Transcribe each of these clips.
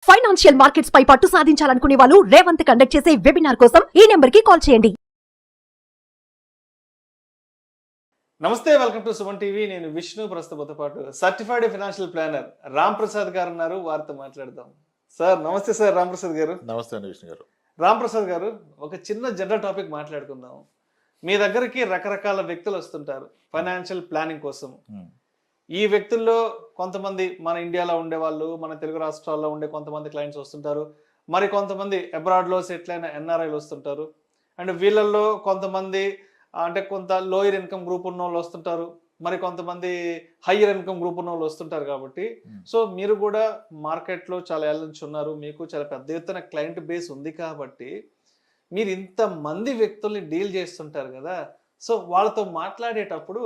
Financial markets పై పట్టు సాధించాలనుకునే వాళ్ళు Revanth conduct చేసే వెబినార్ కోసం ఈ నెంబర్ కి కాల్ చేయండి. నమస్తే, వెల్కమ్ టు సుమన్ టీవీ. నేను విష్ణు. ప్రస్తుతంతో పాటు certified financial planner Ram Prasad గారు ఉన్నారు. వారితో మాట్లాడదాం. సార్ నమస్తే. సార్ రామ్ ప్రసాద్ గారు. నమస్తే అండి విష్ణు గారు. రామ్ ప్రసాద్ గారు, ఒక చిన్న జనరల్ టాపిక్ మాట్లాడుకుందాం. మీ దగ్గరికి రకరకాల వ్యక్తులు వస్తుంటారు ఫైనాన్షియల్ ప్లానింగ్ కోసం. ఈ వ్యక్తుల్లో కొంతమంది మన ఇండియాలో ఉండేవాళ్ళు, మన తెలుగు రాష్ట్రాల్లో ఉండే కొంతమంది క్లయింట్స్ వస్తుంటారు. మరి కొంతమంది అబ్రాడ్లో సెటిల్ అయిన ఎన్ఆర్ఐలు వస్తుంటారు. అండ్ వీళ్ళల్లో కొంతమంది అంటే కొంత లోయర్ ఇన్కమ్ గ్రూప్ ఉన్న వాళ్ళు వస్తుంటారు. మరి కొంతమంది హయ్యర్ ఇన్కమ్ గ్రూప్ ఉన్న వాళ్ళు వస్తుంటారు. కాబట్టి సో మీరు కూడా మార్కెట్లో చాలా ఏళ్ళ నుంచి ఉన్నారు. మీకు చాలా పెద్ద ఎత్తున క్లయింట్ బేస్ ఉంది. కాబట్టి మీరు ఇంతమంది వ్యక్తుల్ని డీల్ చేస్తుంటారు కదా. సో వాళ్ళతో మాట్లాడేటప్పుడు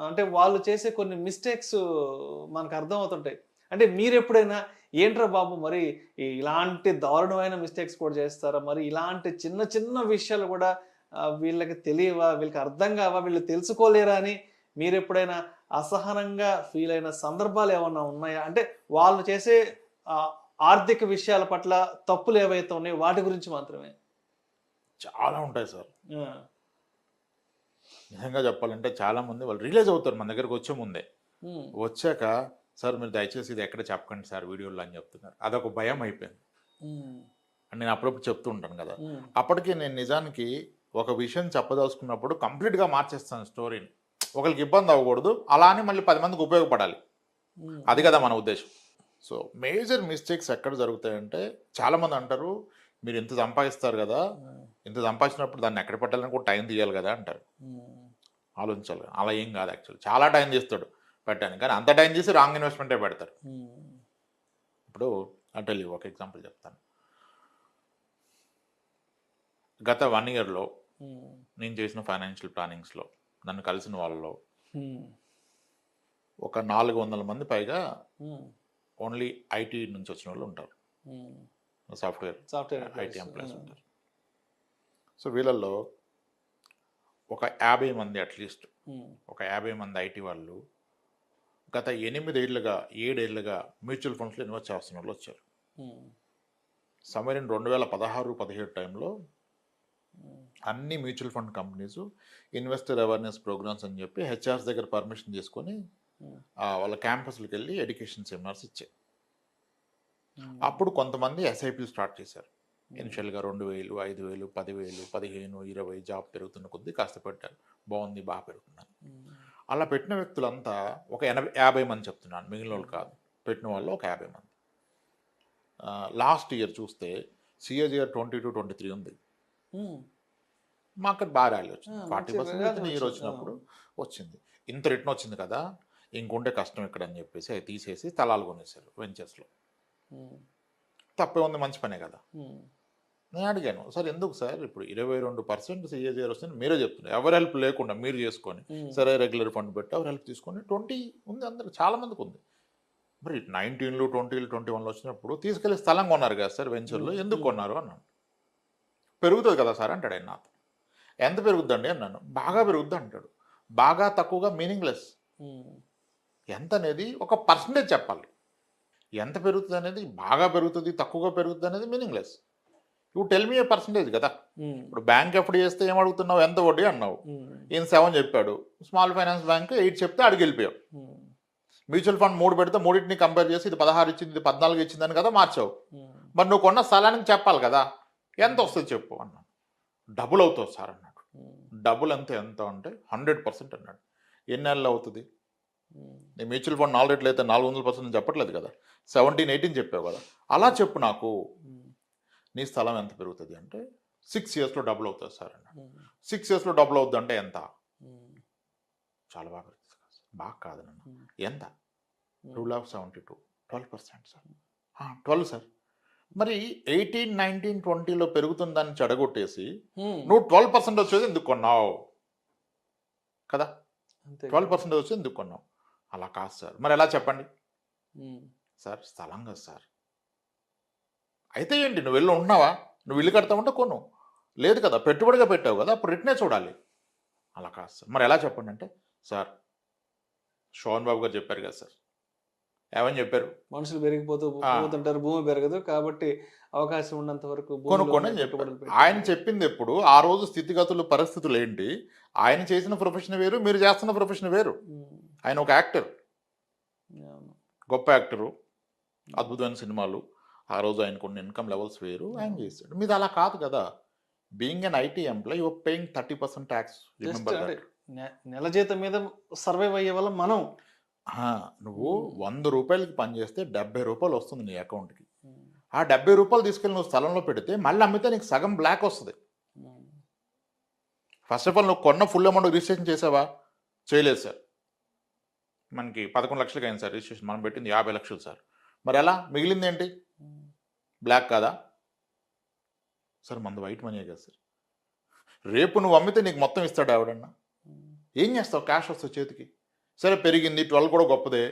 అంటే వాళ్ళు చేసే కొన్ని మిస్టేక్స్ మనకు అర్థం అవుతుంటాయి. అంటే మీరు ఎప్పుడైనా ఏంట్రా బాబు మరి ఇలాంటి దారుణమైన మిస్టేక్స్ కూడా చేస్తారా, మరి ఇలాంటి చిన్న చిన్న విషయాలు కూడా వీళ్ళకి తెలియవా, వీళ్ళకి అర్థం కావా, వీళ్ళు తెలుసుకోలేరా అని మీరు ఎప్పుడైనా అసహనంగా ఫీల్ అయిన సందర్భాలు ఏమన్నా ఉన్నాయా? అంటే వాళ్ళు చేసే ఆర్థిక విషయాల పట్ల తప్పులు ఏవైతే ఉన్నాయో వాటి గురించి మాత్రమే. చాలా ఉంటాయి సార్. నిజంగా చెప్పాలంటే చాలా మంది వాళ్ళు రియలైజ్ అవుతారు మన దగ్గరకు వచ్చే ముందే. వచ్చాక సార్ మీరు దయచేసి ఇది ఎక్కడ చెప్పకండి సార్ వీడియోలో అని చెప్తున్నారు. అదొక భయం అయిపోయింది. అని నేను అప్పుడప్పుడు చెప్తూ ఉంటాను కదా. అప్పటికి నేను నిజానికి ఒక విషయం చెప్పదలుచుకున్నప్పుడు కంప్లీట్గా మార్చేస్తాను స్టోరీని. ఒకరికి ఇబ్బంది అవ్వకూడదు, అలా అని మళ్ళీ 10 మందికి ఉపయోగపడాలి. అది కదా మన ఉద్దేశం. సో మేజర్ మిస్టేక్స్ ఎక్కడ జరుగుతాయంటే చాలామంది అంటారు మీరు ఇంత సంపాదిస్తారు కదా, ఇంత సంపాదించినప్పుడు దాన్ని ఎక్కడ పెట్టాలని కూడా టైం తీయాలి కదా అంటారు. ఆలోచించాలి. అలా ఏం కాదు. యాక్చువల్లీ చాలా టైం తీస్తాడు పెట్టాను, కానీ అంత టైం చేసి రాంగ్ ఇన్వెస్ట్మెంటే పెడతారు. ఇప్పుడు అంటే ఒక ఎగ్జాంపుల్ చెప్తాను. గత 1 ఇయర్లో నేను చేసిన ఫైనాన్షియల్ ప్లానింగ్స్లో నన్ను కలిసిన వాళ్ళలో ఒక 400 మంది పైగా ఓన్లీ ఐటీ నుంచి వచ్చిన వాళ్ళు ఉంటారు. సాఫ్ట్వేర్ ఐటీ ఎంప్లాయీస్ ఉంటారు. సో వీళ్ళల్లో ఒక 50 మంది అట్లీస్ట్ ఒక 50 మంది ఐటీ వాళ్ళు గత 8 ఏళ్ళుగా 7 ఏళ్ళుగా మ్యూచువల్ ఫండ్స్లో ఇన్వెస్ట్ చేస్తున్న వాళ్ళు వచ్చారు. సమ్వేర్ ఇన్ 2016-17 టైంలో అన్ని mutual fund companies investor awareness programs అని చెప్పి హెచ్ఆర్స్ దగ్గర పర్మిషన్ తీసుకొని వాళ్ళ క్యాంపస్లకు వెళ్ళి ఎడ్యుకేషన్ సెమినార్స్ ఇచ్చాయి. అప్పుడు కొంతమంది ఎస్ఐపీలు స్టార్ట్ చేశారు. ఇనిషియల్గా 2,000, 5,000, 10,000, 15, 20 జాబ్ పెరుగుతున్న కొద్దీ కాస్త పెట్టారు. బాగుంది, బాగా పెరుగుతున్నాను. అలా పెట్టిన వ్యక్తులంతా ఒక 50 మంది చెప్తున్నాను, మిగిలిన వాళ్ళు కాదు. పెట్టిన వాళ్ళు ఒక 50 మంది. లాస్ట్ ఇయర్ చూస్తే CAGR 22-23 ఉంది. మార్కెట్ బాగా ర్యాలీ వచ్చింది. 40% ఇయర్ వచ్చినప్పుడు వచ్చింది. ఇంత రిటర్న్ వచ్చింది కదా, ఇంకుంటే కష్టం ఇక్కడ అని చెప్పేసి అవి తీసేసి స్థలాలు కొనేసారు వెంచర్స్లో. తప్పే ఉంది, మంచి పనే కదా. నేను అడిగాను, సార్ ఎందుకు సార్ ఇప్పుడు 22% CAGR వస్తుంది మీరే చెప్తున్నారు, ఎవరి హెల్ప్ లేకుండా మీరు చేసుకొని సరే రెగ్యులర్ ఫండ్ పెట్టి ఎవరి హెల్ప్ తీసుకొని 20 ఉంది, అందరికి చాలా మందికి ఉంది. మరి 19, 20, 21 వచ్చినప్పుడు తీసుకెళ్ళి స్థలం కొన్నారు కదా సార్ వెంచర్లో, ఎందుకు కొన్నారు అన్నాను. పెరుగుతుంది కదా సార్ అంటాడు ఆయన నాతో. ఎంత పెరుగుద్దండి అన్నాను. బాగా పెరుగుద్ది అంటాడు. బాగా తక్కువగా మీనింగ్లెస్. ఎంత అనేది ఒక పర్సంటేజ్ చెప్పాలి. ఎంత పెరుగుతుంది అనేది, బాగా పెరుగుతుంది తక్కువగా పెరుగుతుంది అనేది మీనింగ్లెస్. ఇప్పుడు టెల్ మీ ఏ పర్సంటేజ్ కదా. ఇప్పుడు బ్యాంక్ ఎఫ్డి చేస్తే ఏం అడుగుతున్నావు, ఎంత వడ్డీ అన్నావు, ఈయన 7 చెప్పాడు. స్మాల్ ఫైనాన్స్ బ్యాంక్ 8 చెప్తే అడిగి వెళ్ళిపోయావు. మ్యూచువల్ ఫండ్ 3 పెడితే మూడింటిని కంపేర్ చేసి ఇది 16 ఇచ్చింది, ఇది 14 ఇచ్చిందని కదా మార్చావు. మరి నువ్వు కొన్న స్థలానికి చెప్పాలి కదా, ఎంత వస్తుంది చెప్పు అన్నాడు. డబుల్ అవుతుంది సార్ అన్నాడు. డబుల్ ఎంత అంటే 100% అన్నాడు. ఎన్ని నెలలు అవుతుంది? నీ మ్యూచువల్ ఫండ్ 4 రెట్లు అయితే 400% చెప్పట్లేదు కదా, 17-18 చెప్పావు కదా. అలా చెప్పు నాకు, నీ స్థలం ఎంత పెరుగుతుంది అంటే 6 ఇయర్స్లో డబుల్ అవుతుంది సార్ అన్నాడు. 6 ఇయర్స్లో డబుల్ అవుతుంది అంటే ఎంత? చాలా బాగా పెరుగుతుంది. బాగా కాదన్న, ఎంత? 2,72, 12% సార్. 12 సార్. మరి 18, 19, 20లో పెరుగుతుందని చెడగొట్టేసి నువ్వు 12% వచ్చేది ఎందుకు కొన్నావు కదా. 12% వచ్చేది ఎందుకు కొన్నావు? అలా కాదు సార్. మరి ఎలా చెప్పండి సార్? స్థలం కదా సార్. అయితే ఏంటి, నువ్వు వెళ్ళి ఉంటున్నావా? నువ్వు ఇల్లు కడతావంటే కొను, లేదు కదా పెట్టుబడిగా పెట్టావు కదా, అప్పుడు రిటర్నే చూడాలి. అలా కాదు సార్. మరి ఎలా చెప్పండి అంటే, సార్ శోభన్ బాబు గారు చెప్పారు కదా సార్, ఏమని చెప్పారు? మనుషులు పెరిగిపోతూ పోతుంటారు, భూమి పెరగదు, కాబట్టి అవకాశం ఉన్నంత వరకు కొనుక్కొని అని చెప్పారు. ఆయన చెప్పింది ఎప్పుడు ఆ రోజు స్థితిగతులు పరిస్థితులు ఏంటి, ఆయన చేసిన ప్రొఫెషన్ వేరు, మీరు చేస్తున్న ప్రొఫెషన్ వేరు. ఆయన ఒక యాక్టర్, గొప్ప యాక్టరు, అద్భుతమైన సినిమాలు, ఆ రోజు ఆయన కొన్ని ఇన్కమ్ లెవెల్స్ వేరు, ఆయన చేశాడు. మీది అలా కాదు కదా. Being an IT employee your paying 30% tax. నెల జీతం మీద సర్వైవ్ అయ్యే వల్ల మనం నువ్వు 100 రూపాయలకి పనిచేస్తే 70 రూపాయలు వస్తుంది నీ అకౌంట్కి. ఆ 70 రూపాయలు తీసుకెళ్ళి నువ్వు స్థలంలో పెడితే మళ్ళీ అమ్మితే నీకు సగం బ్లాక్ వస్తుంది. ఫస్ట్ ఆఫ్ ఆల్ నువ్వు కొన్న ఫుల్ అమౌంట్ రిజిస్ట్రేషన్ చేసావా? చేయలేదు సార్. మనకి 11 లక్షలకి అయింది సార్ రిజిస్ట్రేషన్, మనం పెట్టింది 50 లక్షలు సార్. మరి ఎలా మిగిలింది ఏంటి? బ్లాక్ కాదా సార్? మంది వైట్ మనీ కదా సార్. రేపు నువ్వు అమ్మితే నీకు మొత్తం ఇస్తాడు ఎవడన్నా? ఏం చేస్తావు? క్యాష్ వస్తావు చేతికి. సరే పెరిగింది 12 కూడా గొప్పదే,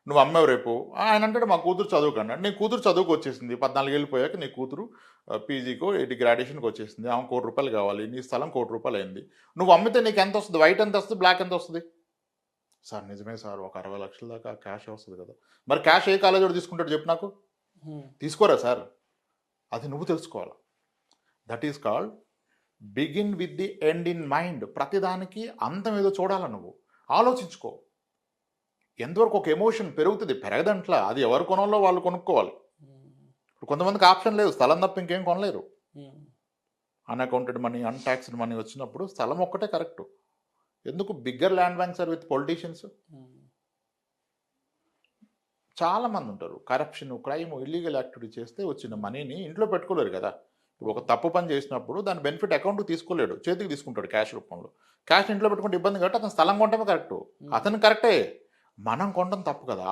నువ్వు అమ్మావు. రేపు ఆయన అంటాడు మా కూతురు చదువుకన్నా. నీ కూతురు చదువుకు వచ్చేసింది, 14 ఏళ్ళు పోయాక నీ కూతురు పీజీకో గ్రాడ్యుయేషన్కి వచ్చేసింది, ఆమె 1 కోటి రూపాయలు కావాలి, నీ స్థలం 1 కోటి రూపాయలు అయింది. నువ్వు అమ్మితే నీకు ఎంత వస్తుంది? వైట్ ఎంత వస్తుంది, బ్లాక్ ఎంత వస్తుంది? సార్ నిజమే సార్, ఒక 60 లక్షల దాకా క్యాష్ వస్తుంది కదా. మరి క్యాష్ ఏ కాలేజ్ వాడు తీసుకుంటాడు చెప్పు నాకు? తీసుకోరా సార్. అది నువ్వు తెలుసుకోవాలి. That is called begin with the end in mind. ప్రతిదానికి అంతం ఏదో చూడాల, నువ్వు ఆలోచించుకో. ఎంతవరకు ఒక ఎమోషన్ పెరుగుతుంది, పెరగదంట్లా. అది ఎవరు కొనాలో వాళ్ళు కొనుక్కోవాలి. ఇప్పుడు కొంతమందికి ఆప్షన్ లేదు, స్థలం తప్ప ఇంకేం కొనలేరు. అన్అకౌంటెడ్ మనీ, అన్టాక్స్డ్ మనీ వచ్చినప్పుడు స్థలం ఒక్కటే కరెక్ట్. ఎందుకు bigger land banks are with politicians. చాలామంది ఉంటారు కరప్షన్, క్రైమ్, ఇల్లీగల్ యాక్టివిటీ చేస్తే వచ్చిన మనీని ఇంట్లో పెట్టుకోలేరు కదా. ఒక తప్పు పని చేసినప్పుడు దాని బెనిఫిట్ అకౌంట్కి తీసుకోలేడు, చేతికి తీసుకుంటాడు క్యాష్ రూపంలో. క్యాష్ ఇంట్లో పెట్టుకుంటే ఇబ్బంది కాబట్టి అతను స్థలం కొనటమే కరెక్ట్. అతను కరెక్టే, మనం కొనడం తప్పు కదా.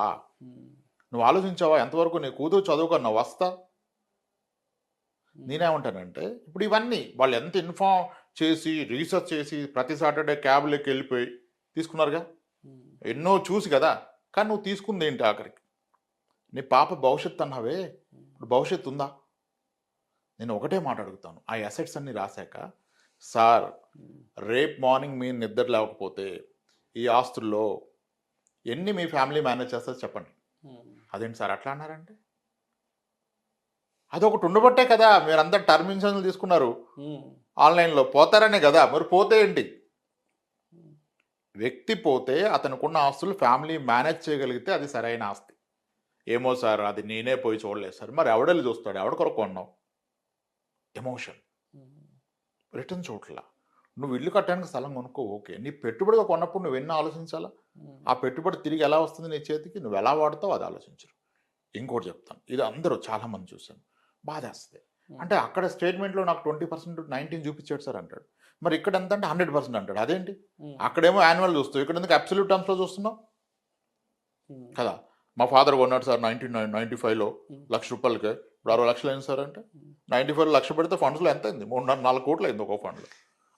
నువ్వు ఆలోచించావా ఎంతవరకు నీ కూతురు చదువుకున్నావు వస్తా? నేనేమంటానంటే ఇప్పుడు ఇవన్నీ వాళ్ళు ఎంత ఇన్ఫార్మ్ చేసి రీసెర్చ్ చేసి ప్రతి సాటర్డే క్యాబ్లోకి వెళ్ళిపోయి తీసుకున్నారుగా, ఎన్నో చూసి కదా. కానీ నువ్వు తీసుకుంది ఏంటి ఆఖరికి? నీ పాప భవిష్యత్తు అన్నావే, ఇప్పుడు భవిష్యత్తు ఉందా? నేను ఒకటే మాట అడుగుతాను, ఆ అసెట్స్ అన్ని రాశాక సార్ రేపు మార్నింగ్ మీరు నిద్ర లేకపోతే ఈ ఆస్తుల్లో ఎన్ని మీ ఫ్యామిలీ మేనేజ్ చేస్తారో చెప్పండి. అదేంటి సార్ అట్లా అన్నారంటే? అదొకటి ఉండబట్టే కదా మీరందరూ టర్మ్ ఇన్సూరెన్స్ తీసుకున్నారు ఆన్లైన్లో. పోతారనే కదా. మరి పోతే ఏంటి? వ్యక్తి పోతే అతనుకున్న ఆస్తులు ఫ్యామిలీ మేనేజ్ చేయగలిగితే అది సరైన ఆస్తి. ఏమో సార్ అది నేనే పోయి చూడలేదు సార్. మరి ఎవడెళ్ళి చూస్తాడు? ఎవడ కొరకు కొన్నావు? ఎమోషన్. రిటర్న్ చూడట్లా. నువ్వు ఇల్లు కట్టడానికి స్థలం కొనుక్కో, ఓకే. నీ పెట్టుబడిగా కొన్నప్పుడు నువ్వు ఎన్ని ఆలోచించాలా? ఆ పెట్టుబడి తిరిగి ఎలా వస్తుంది నీ చేతికి, నువ్వు ఎలా వాడతావు అది ఆలోచించరు. ఇంకోటి చెప్తాను, ఇది అందరూ చాలామంది చూశాను, బాధేస్తుంది. అంటే అక్కడ స్టేట్మెంట్లో నాకు 20% 19 చూపించాడు సార్ అంటాడు. మరి ఇక్కడ ఎంత అంటే 100% అంటాడు. అదేంటి? అక్కడేమో యాన్యువల్ చూస్తావు, ఇక్కడ ఎందుకు అబ్సల్యూట్ టర్మ్స్లో చూస్తున్నావు కదా. మా ఫాదర్ కొన్నాడు సార్ 1995లో 1,00,000 రూపాయలకే, ఇప్పుడు 60 లక్షలు అయింది సార్ అంటే 95 లక్ష పెడితే ఫండ్స్లో ఎంత అయింది? 3-4 కోట్లు అయింది ఒక్కో ఫండ్లో.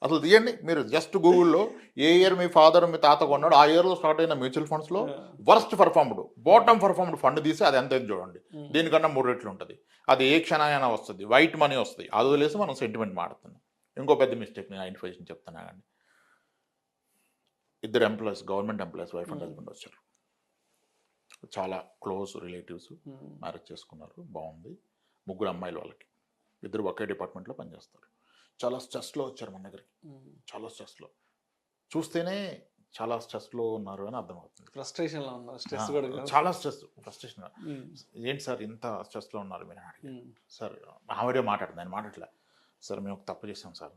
అసలు తీయండి మీరు జస్ట్ గూగుల్లో ఏ ఇయర్ మీ ఫాదర్ మీ తాత కొన్నాడు, ఆ ఇయర్లో స్టార్ట్ అయిన మ్యూచువల్ ఫండ్స్లో worst performed, bottom performed fund తీసి అది ఎంత చూడండి. దీనికన్నా 3 రెట్లు ఉంటుంది. అది ఏ క్షణాయన వస్తుంది, వైట్ మనీ వస్తుంది. అది వదిలేసి మనం సెంటిమెంట్ మాడుతున్నాం. ఇంకో పెద్ద మిస్టేక్ నేను ఐడెంటిఫికేషన్ చెప్తున్నా కానీ, 2 employees, government employees, wife and husband వచ్చారు. చాలా క్లోజ్ రిలేటివ్స్, మ్యారేజ్ చేసుకున్నారు, బాగుంది. 3 అమ్మాయిలు, వాళ్ళకి 2 ఒకే డిపార్ట్మెంట్లో పనిచేస్తారు. చాలా స్ట్రెస్లో వచ్చారు మన దగ్గరికి, చాలా స్ట్రెస్లో. చూస్తేనే చాలా స్ట్రెస్లో ఉన్నారు అని అర్థమవుతుంది. ఫ్రస్ట్రేషన్లో ఉన్నారు, స్ట్రెస్ కూడా చాలా స్ట్రెస్, ఫ్రస్ట్రేషన్. ఏంటి సార్ ఇంత స్ట్రెస్లో ఉన్నారు మీరు అడిగి? సార్ ఆవిడే మాట్లాడుతుంది, ఆయన మాట్లాడలే. సార్ మేము ఒక తప్పు చేసాం సార్.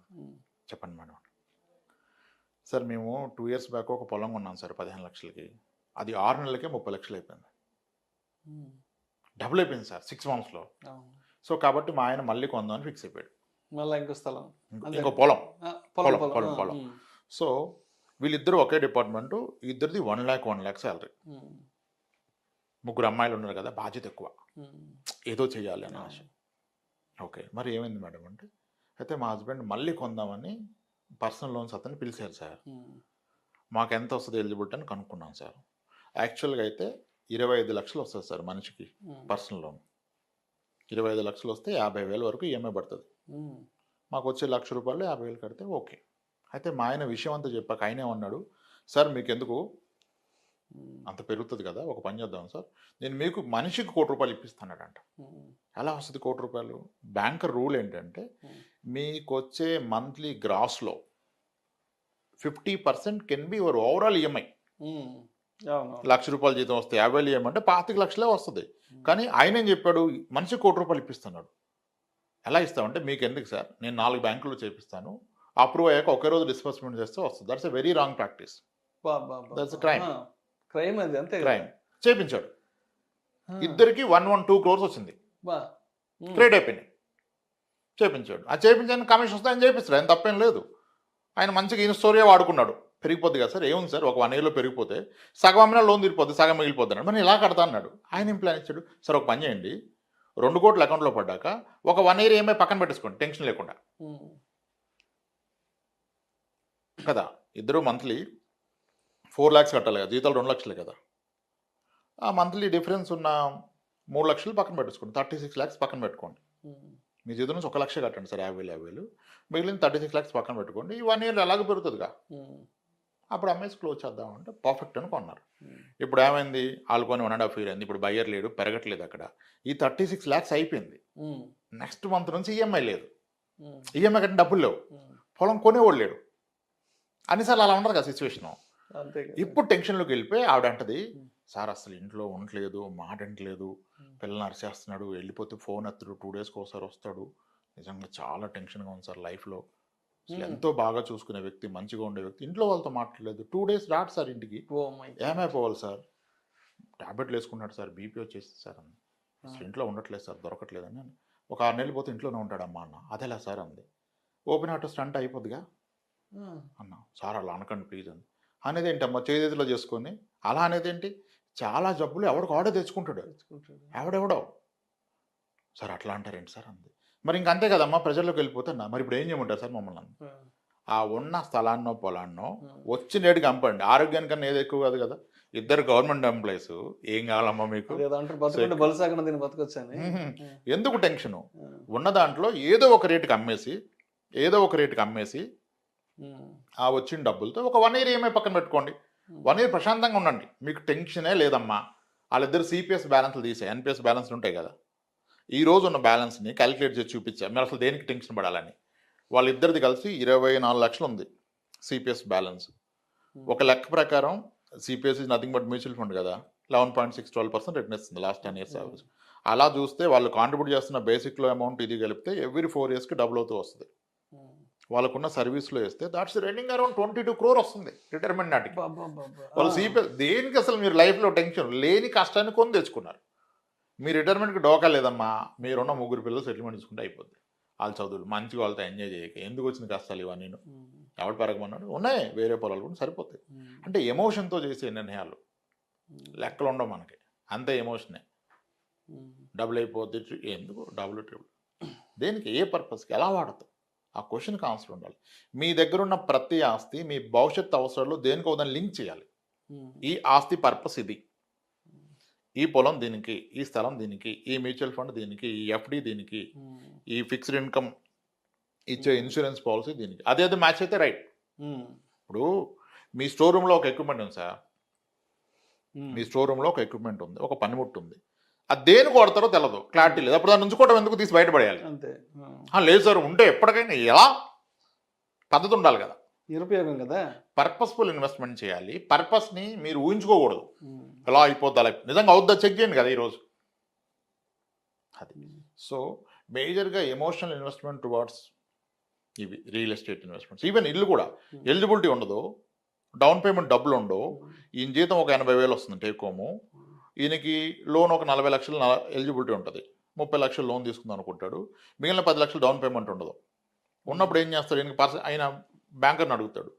చెప్పండి మేడం. సార్ మేము 2 years బ్యాక్ ఒక పొలం కొన్నాం సార్ 15 లక్షలకి. అది 6 నెలలకే 30 లక్షలు అయిపోయింది. డబుల్ అయిపోయింది సార్ 6 monthsలో. సో కాబట్టి మా ఆయన మళ్ళీ కొందామని ఫిక్స్ అయిపోయాడు. మళ్ళీ ఇంకో స్థలం, ఇంకో పొలం. సో వీళ్ళిద్దరూ ఒకే డిపార్ట్మెంటు, ఇద్దరిది 1 lakh శాలరీ. 3 అమ్మాయిలు ఉన్నారు కదా, బాధ్యత ఎక్కువ, ఏదో చేయాలి అని ఆశ. ఓకే, మరి ఏమైంది మేడం అంటే, అయితే మా హస్బెండ్ మళ్ళీ కొందామని పర్సనల్ లోన్స్ అతన్ని పిలిచారు సార్. మాకు ఎంత వస్తుంది ఎలిజిబిలిటీ అని కనుక్కున్నాం సార్. యాక్చువల్గా అయితే 25 లక్షలు వస్తుంది సార్ మనిషికి పర్సనల్ లోన్. 25 లక్షలు వస్తే 50,000 వరకు ఈఎంఐ పడుతుంది. మాకు వచ్చే 1,00,000 రూపాయలు 50,000 కడితే ఓకే. అయితే మా ఆయన విషయం అంతా చెప్పాక ఆయన ఏమన్నాడు, సార్ మీకు ఎందుకు అంత పెరుగుతుంది కదా, ఒక పని చేద్దాం సార్, నేను మీకు మనిషికి ₹1,00,00,000 ఇప్పిస్తానంట. ఎలా వస్తుంది ₹1,00,00,000? బ్యాంకర్ రూల్ ఏంటంటే మీకు వచ్చే మంత్లీ గ్రాస్లో 50% can be your overall EMI. ₹1,00,000 జీతం వస్తే 50,000 ఈఎంఐ అంటే 25,00,000 వస్తుంది. కానీ ఆయన ఏం చెప్పాడు, మనిషికి ₹1,00,00,000 ఇప్పిస్తున్నాడు. ఎలా ఇస్తామంటే, మీకు ఎందుకు సార్, నేను 4 బ్యాంకుల్లో చేపిస్తాను, అప్రూవ్ అయ్యాక ఒకే రోజు డిస్బర్స్మెంట్ చేస్తే వస్తుంది. That's a very wrong practice. That's crime. Crime అది, అంతే క్రైమ్. చేపించాడు. ఇద్దరికి 112 crores వచ్చింది, ట్రేడ్ అయిపోయినాయి. చేపించాడు. ఆ చేపించాను కమిషన్ వస్తే ఆయన చేపిస్తాడు, ఆయన తప్పేం లేదు. ఆయన మంచిగా ఈయన స్టోరీయే వాడుకున్నాడు. పెరిగిపోద్ది కదా సార్, ఏముంది సార్, ఒక 1 yearలో పెరిగిపోతే సగం అమ్మినా లోన్ తీరిపోద్ది, సగం మిగిలిపోద్ది అన్నాడు. మరి ఇలా కడతా అన్నాడు. ఆయన ఏం ప్లాన్ ఇచ్చాడు, సార్ ఒక పని చేయండి, 2 కోట్లు అకౌంట్లో పడ్డాక ఒక 1 year ఏమై పక్కన పెట్టేసుకోండి, టెన్షన్ లేకుండా కదా. ఇద్దరు మంత్లీ 4 lakhs కట్టాలి కదా, జీతాలు 2 లక్షలే కదా. ఆ మంత్లీ డిఫరెన్స్ ఉన్న 3 లక్షలు పక్కన పెట్టేసుకోండి, 36 lakhs పక్కన పెట్టుకోండి. మీ జీతం నుంచి 1 లక్ష కట్టండి సార్, 50,000 మిగిలిన 36 lakhs పక్కన పెట్టుకోండి. ఈ 1 year ఎలాగో పెరుగుతుందిగా, అప్పుడు అమ్మేసి క్లోజ్ చేద్దామంటే పర్ఫెక్ట్ అని కొన్నారు. ఇప్పుడు ఏమైంది, వాళ్ళు కొని 1.5 year అయింది, ఇప్పుడు బయ్యర్ లేడు, పెరగట్లేదు అక్కడ. ఈ 36 lakhs అయిపోయింది. నెక్స్ట్ మంత్ నుంచి ఈఎంఐ లేదు, ఈఎంఐ కట్టిన డబ్బులు లేవు, పొలం కొనేవాడు లేడు. అన్నిసార్లు అలా ఉండదు కదా సిచ్యువేషను. ఇప్పుడు టెన్షన్లోకి వెళ్ళిపోయి ఆవిడ అంటది, సార్ అసలు ఇంట్లో ఉండట్లేదు, మాట వింటలేదు, పిల్లల్ని అరిచేస్తున్నాడు, వెళ్ళిపోతే ఫోన్ ఎత్తడు, 2 daysకి ఒకసారి వస్తాడు, నిజంగా చాలా టెన్షన్గా ఉంది సార్ లైఫ్లో. అసలు ఎంతో బాగా చూసుకునే వ్యక్తి, మంచిగా ఉండే వ్యక్తి, ఇంట్లో వాళ్ళతో మాట్లాడలేదు, 2 days రాడు సార్ ఇంటికి. ఏమైపోవాలి సార్, టాబ్లెట్లు వేసుకున్నాడు సార్, బీపీ వచ్చేసి సార్ అంది. అసలు ఇంట్లో ఉండట్లేదు సార్, దొరకట్లేదని. ఒక 6 నెలలు పోతే ఇంట్లోనే ఉంటాడమ్మా అన్న. అదేలా సార్ అంది. ఓపెన్ హార్ట్ స్టంట్ అయిపోద్దిగా అన్నా. సార్ అలా అనకండి ప్లీజ్ అంది. అనేది ఏంటమ్మా, చేతిలో చేసుకొని అలా అనేది ఏంటి, చాలా జబ్బులు ఎవడికి ఆడే తెచ్చుకుంటాడు, ఎవడెవడో. సార్ అట్లా అంటారేంటి సార్ అంది. మరి ఇంక అంతే కదమ్మా, ప్రజల్లోకి వెళ్ళిపోతున్నా, మరి ఇప్పుడు ఏం చేయమంటారు సార్ మమ్మల్ని అంది. ఆ ఉన్న స్థలాన్నో పొలాన్నో వచ్చి నేటికి అమ్మండి, ఆరోగ్యానికన్నా ఏది ఎక్కువ కాదు కదా. ఇద్దరు గవర్నమెంట్ ఎంప్లాయీస్, ఏం కావాలమ్మా మీకు, ఎందుకు టెన్షను. ఉన్న దాంట్లో ఏదో ఒక రేటుకి అమ్మేసి ఆ వచ్చిన డబ్బులతో ఒక 1 year ఏమై పక్కన పెట్టుకోండి, 1 year ప్రశాంతంగా ఉండండి, మీకు టెన్షనే లేదమ్మా. వాళ్ళిద్దరు సిపిఎస్ బ్యాలెన్స్లు తీసే, ఎన్పిఎస్ బ్యాలెన్స్లు ఉంటాయి కదా, ఈ రోజు ఉన్న బ్యాలెన్స్ని క్యాలిక్యులేట్ చేసి చూపించా, మీరు అసలు దేనికి టెన్షన్ పడాలని. వాళ్ళిద్దరిది కలిసి 24 లక్షలు ఉంది సిపిఎస్ బ్యాలెన్స్. ఒక లెక్క ప్రకారం CPS is nothing but mutual fund కదా, 11.6-12% రిటర్న్ ఇస్తుంది లాస్ట్ 10 years యావరేజ్. అలా చూస్తే వాళ్ళు కాంట్రిబ్యూట్ చేస్తున్న బేసిక్లో అమౌంట్ ఇది కలిపితే ఎవ్రీ 4 yearsకి డబుల్ అవుతూ వస్తుంది. వాళ్ళకున్న సర్వీస్లో వేస్తే దాట్స్ రన్నింగ్ అరౌండ్ 22 crore వస్తుంది రిటైర్మెంట్ నాటికి. వాళ్ళు సిపిఎస్ దేనికి అసలు మీరు లైఫ్లో టెన్షన్ లేని కష్టాన్ని కొని తెచ్చుకున్నారు. మీ రిటైర్మెంట్కి డోకా లేదమ్మా, మీరున్న 3 పిల్లలు సెటిల్మెంట్ తీసుకుంటే అయిపోద్ది. వాళ్ళ చదువులు మంచిగా వాళ్ళతో ఎంజాయ్ చేయక ఎందుకు వచ్చిన కష్టాలు ఇవన్నీ, ఎవడు పెరగమన్నాడు, ఉన్నాయి వేరే పొలాలు కూడా సరిపోతాయి. అంటే ఎమోషన్తో చేసే నిర్ణయాలు లెక్కలు ఉండవు మనకి, అంతే ఎమోషనే. డబుల్ అయిపోద్ది, ఎందుకు డబుల్ ట్రిబుల్, దేనికి, ఏ పర్పస్కి, ఎలా వాడతాం, ఆ క్వశ్చన్కి ఆన్సర్ ఉండాలి. మీ దగ్గర ఉన్న ప్రతి ఆస్తి మీ భవిష్యత్తు అవసరాలు దేనికి ఒకదాన్ని లింక్ చేయాలి. ఈ ఆస్తి పర్పస్ ఇది, ఈ పొలం దీనికి, ఈ స్థలం దీనికి, ఈ మ్యూచువల్ ఫండ్ దీనికి, ఈ ఎఫ్డి దీనికి, ఈ ఫిక్స్డ్ ఇన్కమ్ ఇచ్చే ఇన్సూరెన్స్ పాలసీ దీనికి, అదే మ్యాచ్ అయితే రైట్. ఇప్పుడు మీ స్టోర్ రూమ్లో ఒక ఎక్విప్మెంట్ ఉంది సార్, మీ స్టోర్ రూమ్లో ఒక ఎక్విప్మెంట్ ఉంది, ఒక పనిముట్టు ఉంది, అది దేనికి వాడతారో తెలియదు, క్లారిటీ లేదు, అప్పుడు దాన్ని ఉంచుకోవడం ఎందుకు, తీసి బయటపడేయాలి. లేదు సార్, ఉంటే ఎప్పటికైనా ఎలా పద్ధతి ఉండాలి కదా, నిరుపయోగం కదా. పర్పస్ఫుల్ ఇన్వెస్ట్మెంట్ చేయాలి. పర్పస్ని మీరు ఊహించుకోకూడదు, ఎలా అయిపోద్ది అలా నిజంగా అవుద్దా చెక్ చేయండి కదా ఈరోజు అది. సో మేజర్గా ఎమోషనల్ ఇన్వెస్ట్మెంట్ టువార్డ్స్ ఇవి రియల్ ఎస్టేట్ ఇన్వెస్ట్మెంట్స్. ఈవెన్ ఇల్లు కూడా ఎలిజిబిలిటీ ఉండదు, డౌన్ పేమెంట్ డబ్బులు ఉండవు. ఈయన జీతం ఒక 80,000 వస్తుంది టేక్ హోము, ఈయనకి లోన్ ఒక 40 లక్షలు ఎలిజిబిలిటీ ఉంటుంది, 30 లక్షలు లోన్ తీసుకుందాం అనుకుంటాడు, మిగిలిన 10 లక్షలు డౌన్ పేమెంట్ ఉండదు. ఉన్నప్పుడు ఏం చేస్తాడు, ఈయనకి ఆయన బ్యాంకర్ని అడుగుతాడు,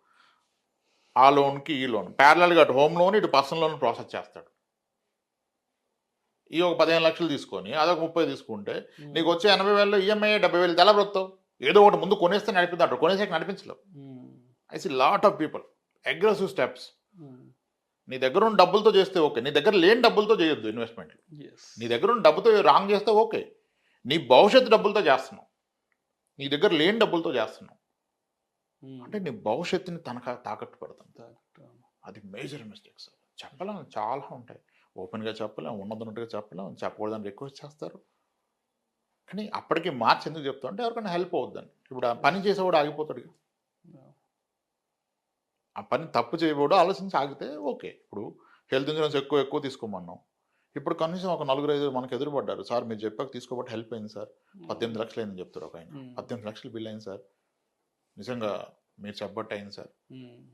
ఆ లోన్కి ఈ లోన్ ప్యారలల్గా అటు హోమ్ లోన్ ఇటు పర్సనల్ లోన్ ప్రాసెస్ చేస్తాడు. ఈ ఒక 15 లక్షలు తీసుకొని అదొక 30 తీసుకుంటే నీకు వచ్చే 80,000 ఈఎంఐ 70,000 తెల బ్రతావు. ఏదో ఒకటి ముందు కొనేస్తే నడిపిద్దాడు, కొనేసాక నడిపించలేవు. I see lot of people aggressive steps. నీ దగ్గర ఉన్న డబ్బులతో చేస్తే ఓకే, నీ దగ్గర లేని డబ్బులతో చేయొద్దు ఇన్వెస్ట్మెంట్లు. నీ దగ్గర ఉన్న డబ్బుతో రాంగ్ చేస్తే ఓకే, నీ భవిష్యత్తు డబ్బులతో చేస్తున్నావు, నీ దగ్గర లేని డబ్బులతో చేస్తున్నావు అంటే నీ భవిష్యత్తుని తాకట్టు పెడతాం. అది మేజర్ మిస్టేక్స్. చెప్పలేం, చాలా ఉంటాయి. ఓపెన్గా చెప్పలేం, ఉన్నట్టుగా చెప్పలేం, చెప్పకూడదని రిక్వెస్ట్ చేస్తారు. కానీ అప్పటికి మార్చి ఎందుకు చెప్తా అంటే ఎవరికైనా హెల్ప్ అవుద్దని. ఇప్పుడు ఆ పని చేసేవాడు ఆగిపోతాడు. ఆ పని తప్పు చేయకూడదు ఆలోచించి ఆగితే ఓకే. ఇప్పుడు హెల్త్ ఇన్సూరెన్స్ ఎక్కువ తీసుకోమన్నాం. ఇప్పుడు కనీసం ఒక 4-5 మనకు ఎదురుపడ్డారు. సార్ మీరు చెప్పాక తీసుకోబట్టి హెల్ప్ అయింది సార్, 18 లక్షలు అయిందని చెప్తారు ఒక ఆయన. 18 లక్షలు బిల్ అయింది సార్, నిజంగా మీరు చెప్పబట్టి అయింది సార్.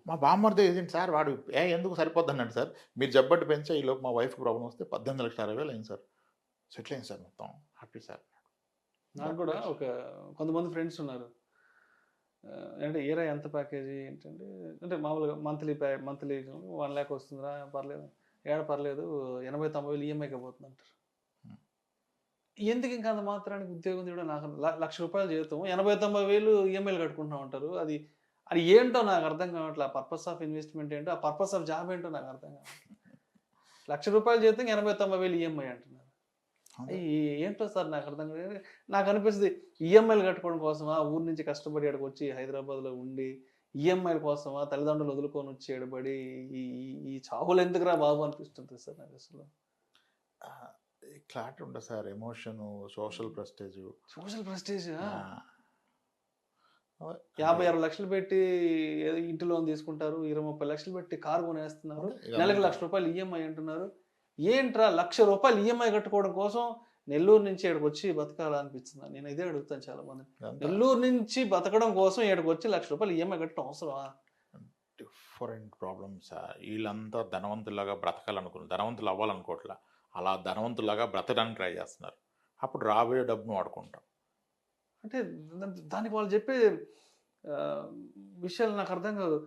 మా బామ్మర్ది ఏజెంట్ సార్, వాడు ఎందుకు సరిపోద్ది అన్నాడు సార్, మీరు చెప్పబట్టి పెంచే ఈలోపు మా వైఫ్ ప్రాబ్లం వస్తే 18,60,000 అయింది సార్, సెటిల్ అయింది సార్, మొత్తం హ్యాపీ సార్. నాకు కూడా కొంతమంది ఫ్రెండ్స్ ఉన్నారు. అంటే ఏరా ఎంత ప్యాకేజీ ఏంటంటే, అంటే మామూలుగా మంత్లీ 1 lakh వస్తుందిరా, పర్లేదు పర్లేదు, 80,000-90,000 ఈఎంఐకి పోతుంది అంటారు. ఎందుకు ఇంకా అంత మాత్రానికి ఉద్యోగం కూడా నాకు ₹1,00,000 జీతం 80,000-90,000 ఈఎంఐలు కట్టుకుంటున్నా ఉంటారు. అది ఏంటో నాకు అర్థం కావట్లేదు. ఆ పర్పస్ ఆఫ్ ఇన్వెస్ట్మెంట్ ఏంటో, ఆ పర్పస్ ఆఫ్ జాబ్ ఏంటో నాకు అర్థం కావట్లేదు. ₹1,00,000 జీతం 80,000-90,000 ఈఎంఐ అంటున్నారు. ఏంటో సార్ నాకు అర్థం కాదు. నాకు అనిపిస్తుంది ఈఎంఐలు కట్టుకోవడం కోసమా ఊరు నుంచి కష్టపడి అక్కడికి వచ్చి హైదరాబాద్లో ఉండి ఈఎంఐల కోసమా తల్లిదండ్రులు వదులుకొని వచ్చి ఎడబడి ఈ చావులు ఎందుకురా బాబు అనిపిస్తుంది సార్ నాకు అసలు. క్లారిటీ ఉండదు సార్. ఎమోషన్, సోషల్ ప్రెస్టేజ్ 50-60 లక్షలు పెట్టి ఇంటి లోన్ తీసుకుంటారు, 20-30 లక్షలు పెట్టి కారు కొనేస్తున్నారు, నెలకు ₹1,00,000 ఈఎంఐ అంటున్నారు. ఏంట్రా ₹1,00,000 ఈఎంఐ కట్టుకోవడం కోసం నెల్లూరు నుంచి ఇక్కడికి వచ్చి బతకాలనిపిస్తుంది. నేను ఇదే అడుగుతాను చాలా మంది. నెల్లూరు నుంచి బతకడం కోసం ఇక్కడికి వచ్చి ₹1,00,000 ఈఎంఐ కట్టడం అవసరమా? Different problems. వీళ్ళంతా ధనవంతులాగా బ్రతకాలనుకున్నారు, ధనవంతులు అవ్వాలనుకోవట్లా, అలా ధనవంతులాగా బ్రతకడానికి ట్రై చేస్తున్నారు. అప్పుడు రాబోయే డబ్బును వాడుకుంటాం. అంటే దానికి వాళ్ళు చెప్పే విషయాలు నాకు అర్థం కాదు.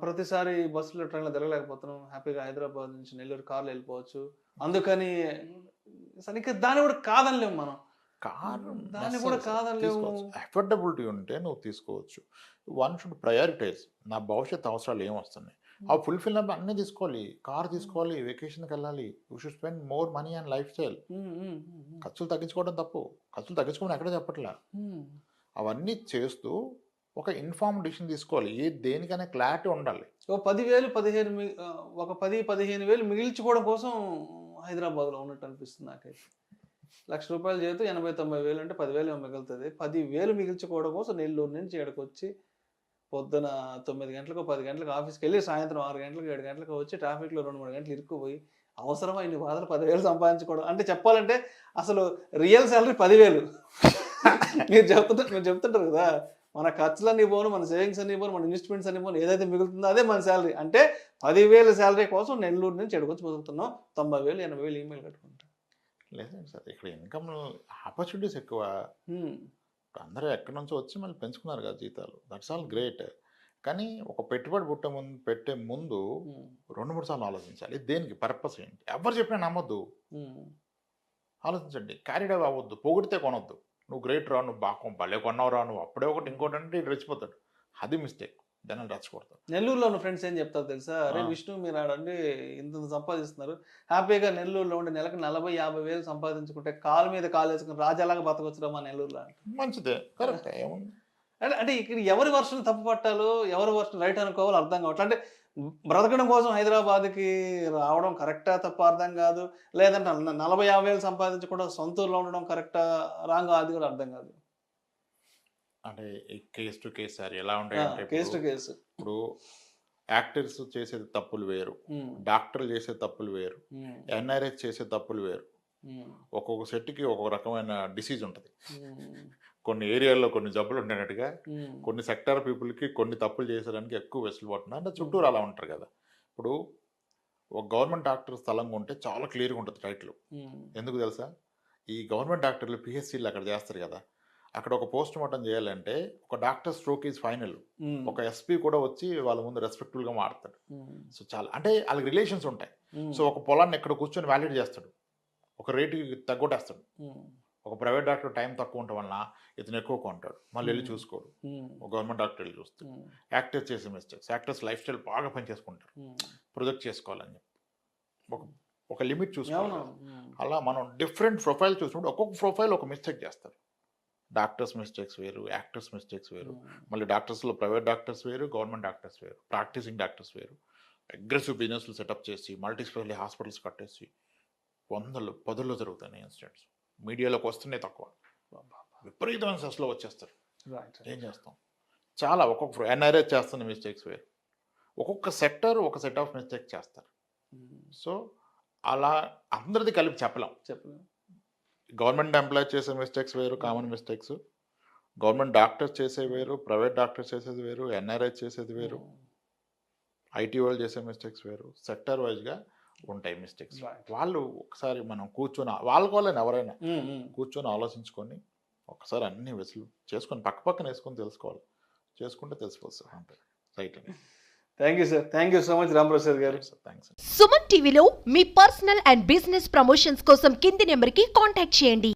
ప్రతిసారి బస్సులో ట్రైన్లో తిరగలేకపోతున్నాం, హ్యాపీగా హైదరాబాద్ నుంచి నెల్లూరు కార్లో వెళ్ళిపోవచ్చు, అందుకని సరిగ్గా దాన్ని కూడా కాదనలేము మనం. దాన్ని కూడా కాదనలేము. అఫోర్డబిలిటీ ఉంటే నువ్వు తీసుకోవచ్చు. One should prioritise. నా భవిష్యత్ అవసరాలు ఏమొస్తున్నాయి ఆ ఫుల్ఫిల్ అన్నీ తీసుకోవాలి. కార్ తీసుకోవాలి, వెకేషన్కి వెళ్ళాలి, you should spend more money and life style. ఖర్చులు తగ్గించుకోవడం తప్పు, ఖర్చులు తగ్గించుకోవడం ఎక్కడ చెప్పట్లా. అవన్నీ చేస్తూ ఒక ఇన్ఫార్మ్ డిసిషన్ తీసుకోవాలి. దేనికైనా క్లారిటీ ఉండాలి. 10-15,000 మిగిల్చుకోవడం కోసం హైదరాబాద్లో ఉన్నట్టు అనిపిస్తుంది నాకైతే. ₹1,00,000 చేస్తూ 80-90,000 అంటే 10,000 మిగులుతుంది. 10,000 మిగిల్చుకోవడం కోసం నెల్లూరు నుంచి ఇక్కడికి వచ్చి పొద్దున 9 గంటలకు 10 గంటలకు ఆఫీస్కి వెళ్ళి సాయంత్రం 6 గంటలకు 7 గంటలకు వచ్చి ట్రాఫిక్లో 2-3 గంటలు ఇరుక్కుపోయి అవసరమా ఇన్ని బాధలు 10,000 సంపాదించుకోవడం? అంటే చెప్పాలంటే అసలు రియల్ శాలరీ 10,000. మీరు చెప్తుంటారు కదా, మన ఖర్చులన్నీ పోను, మన సేవింగ్స్ అన్నీ పోను, మన ఇన్వెస్ట్మెంట్స్ అన్నీ పోను, ఏదైతే మిగులుతుందో అదే మన శాలరీ. అంటే 10,000 శాలరీ కోసం నెల్లూరు నుంచి ఎడుకొచ్చి బతుకుతున్నాం, 90,000-80,000 ఈమెయిల్ కట్టుకుంటాం. లేదండి సార్, ఇక్కడ ఇన్కమ్ ఆపర్చునిటీస్ ఎక్కువ. అందరూ ఎక్కడి నుంచో వచ్చి మళ్ళీ పెంచుకున్నారు కదా జీతాలు, దట్స్ ఆల్ గ్రేట్. కానీ ఒక పెట్టుబడి పెట్టే ముందు 2-3 సార్లు ఆలోచించాలి. దేనికి, పర్పస్ ఏంటి. ఎవరు చెప్పినా నమ్మొద్దు, ఆలోచించండి. క్యారీడ్ అవ్వద్దు, పొగిడితే కొనొద్దు. నువ్వు గ్రేట్ రా, నువ్వు భలే కొన్నావు రా, నువ్వు అప్పుడే ఒకటి ఇంకోటి అంటే ఇటు రెచ్చిపోతాడు. అది మిస్టేక్, జనాలు రెచ్చగొడతారు. నెల్లూరులో ఉన్న ఫ్రెండ్స్ ఏం చెప్తారు తెలుసా, అరే విష్ణు మీరు ఆడండి ఇంత సంపాదిస్తున్నారు, హ్యాపీగా నెల్లూరులో ఉండి నెలకు 40-50 వేలు సంపాదించుకుంటే కాలు మీద కాలు వేసుకుని రాజాలాగా బతకొచ్చురా మా నెల్లూరులో. మంచిదే, కరెక్ట్. ఏముంది అంటే ఇక్కడ ఎవరి వర్షం తప్పు పట్టాలో, ఎవరి వర్షం రైట్ అనుకోవాలో అర్థం కావట్లేదు. అంటే బ్రతకడం కోసం హైదరాబాద్కి రావడం కరెక్టా తప్ప అర్థం కాదు, లేదంటే 40-50 వేలు సంపాదించకుండా సొంత ఊర్లో ఉండడం కరెక్టా రాంగా, అది కూడా అర్థం కాదు. అంటే కేస్ టు కేస్ సార్, ఎలా ఉంటాయంటే కేస్ టు కేసు. ఇప్పుడు యాక్టర్స్ చేసేది తప్పులు వేరు, డాక్టర్లు చేసే తప్పులు వేరు, ఎన్ఆర్ఎస్ చేసే తప్పులు వేరు. ఒక్కొక్క సెట్కి ఒక్కొక్క రకమైన డిసీజ్ ఉంటుంది. కొన్ని ఏరియాల్లో కొన్ని జబ్బులు ఉండేటట్టుగా కొన్ని సెక్టార్ పీపుల్కి కొన్ని తప్పులు చేసేదానికి ఎక్కువ వెసులుబాటు అంటే చుట్టూరు అలా ఉంటారు కదా. ఇప్పుడు ఒక గవర్నమెంట్ డాక్టర్ స్థలంగా ఉంటే చాలా క్లియర్గా ఉంటుంది టైటిల్. ఎందుకు తెలుసా, ఈ గవర్నమెంట్ డాక్టర్లు పిహెచ్సీలు అక్కడ చేస్తారు కదా, అక్కడ ఒక పోస్ట్ మార్టం చేయాలంటే ఒక డాక్టర్ స్ట్రోక్ ఈజ్ ఫైనల్, ఒక ఎస్పీ కూడా వచ్చి వాళ్ళ ముందు రెస్పెక్ట్ఫుల్గా మాట్లాడతాడు. సో చాలా అంటే వాళ్ళకి రిలేషన్స్ ఉంటాయి. సో ఒక పొలాన్ని ఎక్కడ కూర్చొని వ్యాలిడ్ చేస్తాడు, ఒక రేటుకి తగ్గొట్టేస్తాడు. ఒక ప్రైవేట్ డాక్టర్ టైం తక్కువ ఉండటం వలన ఇతను ఎక్కువ కొంటాడు, మళ్ళీ వెళ్ళి చూసుకోడు. ఒక గవర్నమెంట్ డాక్టర్ వెళ్ళి చూస్తాడు. యాక్టర్స్ చేసే మిస్టేక్స్, యాక్టర్స్ లైఫ్ స్టైల్ బాగా పనిచేసుకుంటారు, ప్రొజెక్ట్ చేసుకోవాలని చెప్పి ఒక లిమిట్ చూసుకోవాలి. అలా మనం డిఫరెంట్ ప్రొఫైల్ చూసినప్పుడు ఒక్కొక్క ప్రొఫైల్ ఒక మిస్టేక్ చేస్తారు. డాక్టర్స్ మిస్టేక్స్ వేరు, యాక్టర్స్ మిస్టేక్స్ వేరు, మళ్ళీ డాక్టర్స్లో ప్రైవేట్ డాక్టర్స్ వేరు, గవర్నమెంట్ డాక్టర్స్ వేరు, ప్రాక్టీసింగ్ డాక్టర్స్ వేరు. అగ్రెసివ్ బిజినెస్లు సెటప్ చేసి మల్టీ స్పెషాలిటీ హాస్పిటల్స్ కట్టేసి వందలు పదుల్లో జరుగుతున్నాయి ఇన్సిడెంట్స్. మీడియాలోకి వస్తున్నాయి తక్కువ, విపరీతమైన సెస్లో వచ్చేస్తారు. రైట్. ఏం చేస్తాం? చాలా ఒక్కొక్క ఎన్ఆర్ఐ చేస్తున్న మిస్టేక్స్ వేరు, ఒక్కొక్క సెక్టర్ ఒక సెట్ ఆఫ్ మిస్టేక్స్ చేస్తారు. సో అలా అందరిది కలిపి చెప్పలేం. చెప్పలేదు. గవర్నమెంట్ ఎంప్లాయ్ చేసే మిస్టేక్స్ వేరు, కామన్ మిస్టేక్స్. గవర్నమెంట్ డాక్టర్స్ చేసేవి వేరు, ప్రైవేట్ డాక్టర్స్ చేసేది వేరు, ఎన్ఆర్ఐ చేసేది వేరు, ఐటీ వాళ్ళు చేసే మిస్టేక్స్ వేరు. సెక్టర్ వైజ్గా ఉంటాయి మిస్టేక్స్. Right. వాళ్ళు ఒకసారి మనం కూర్చొని వాళ్ళని ఎవరైనా కూర్చొని ఆలోచించుకొని ఒకసారి అన్ని వెసులు చేసుకొని పక్కన వేసుకొని తెలుసుకోవాలి. చేసుకుంటే తెలిసిపోతుంది అంటే రైట్ అని. Thank you sir, thank you so much Ramprasad గారు. థ్యాంక్స్. సుమన్ టీవీలో మీ పర్సనల్ అండ్ బిజినెస్ ప్రమోషన్స్ కోసం కింది నెంబర్కి కాంటాక్ట్ చేయండి.